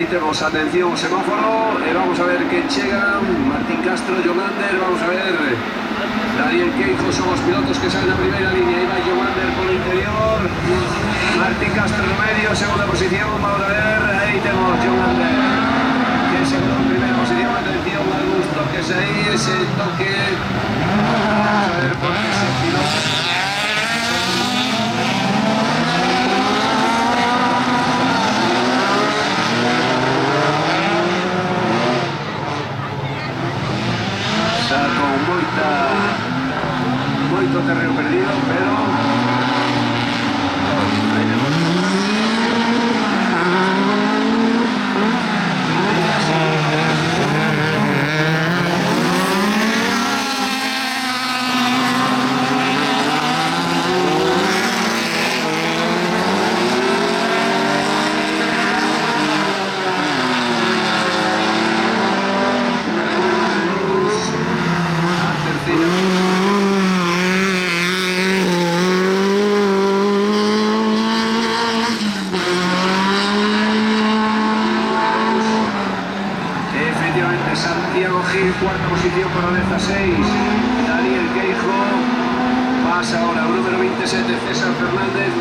Tenemos atención, semáforo, vamos a ver quién llega, Martín Castro, Jonander, vamos a ver, Daniel Queijo, son los pilotos que salen a primera línea, ahí va Jonander por el interior, Martín Castro en medio, segunda posición, vamos a ver, ahí tenemos Jonander, que se quedó en primera posición, atención al gusto que es ahí, ese toque, vamos a ver por qué se piloto. Con moito terreno perdido, pero Santiago Gil, cuarta posición para Leza 6, Daniel Queijo, pasa ahora al número 27, César Fernández,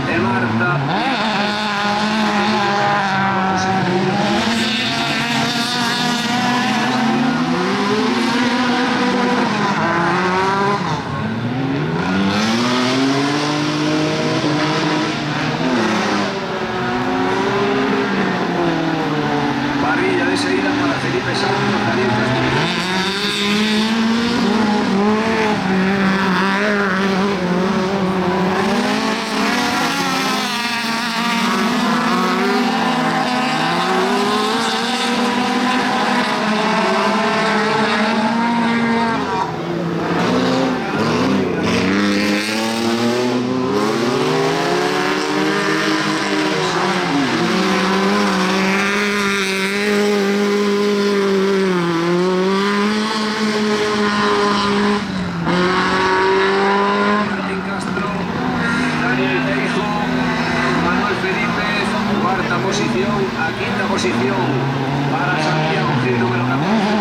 de Marta. Parrilla de seguida para Felipe Santos, Daniel posición a quinta posición para Santiago Gil, número 14.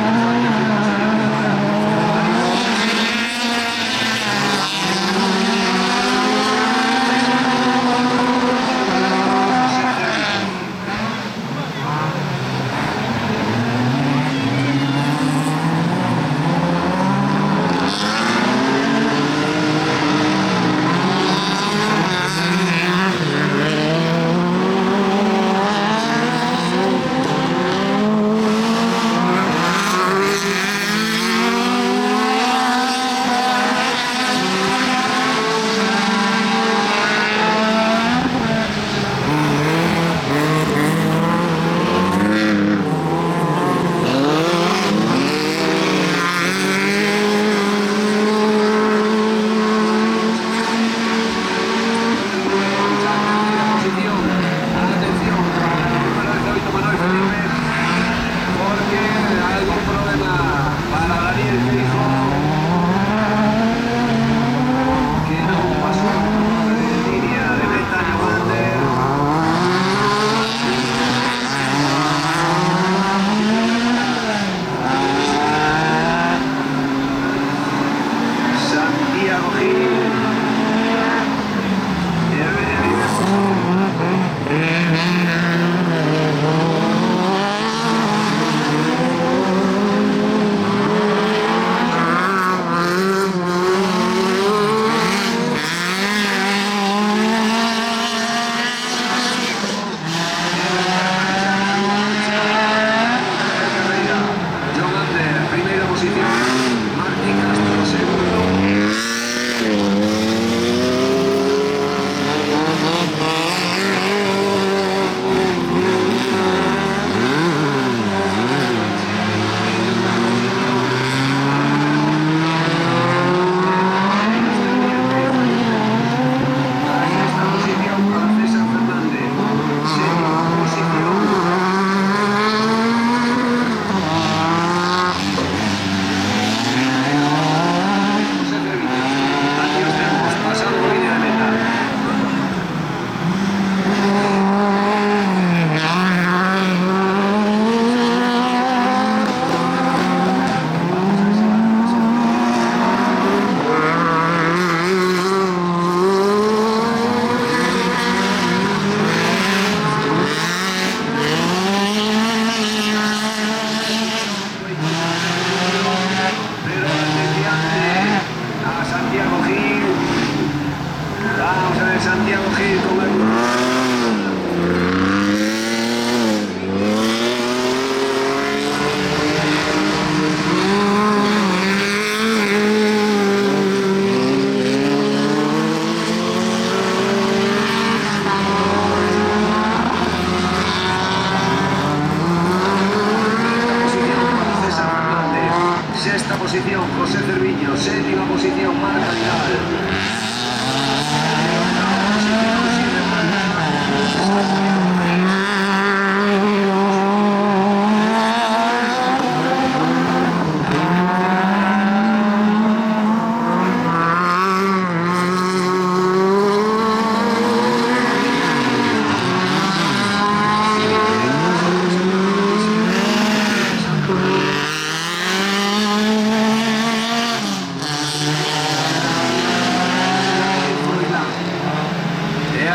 Bueno, séptima posición, marca Vidal.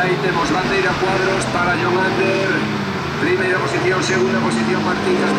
Ahí tenemos bandera cuadros para Jomander. Primera posición, segunda posición Martín Castro.